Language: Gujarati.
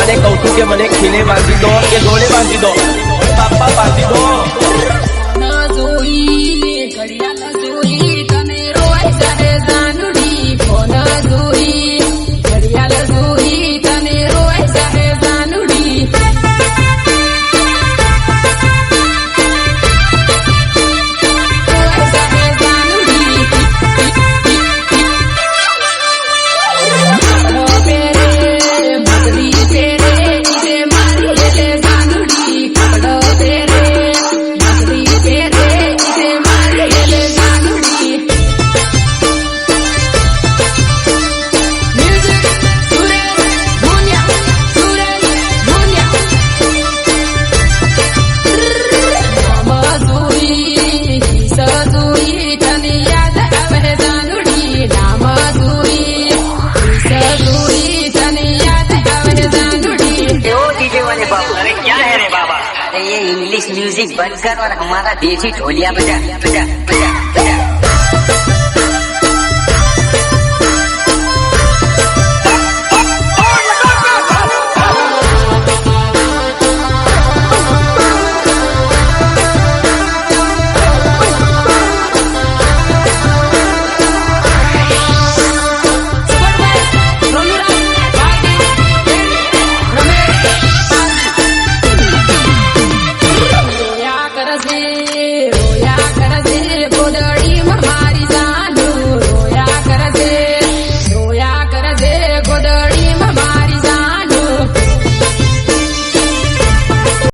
અને કહું છું કે મને ખીલે બાંધી દો કે જોડે બાંધી દો, બાપા બાંધી દો. ये इंग्लिश म्यूजिक बंद कर और हमारा देसी ढोलिया बजा बजा बजा बजा.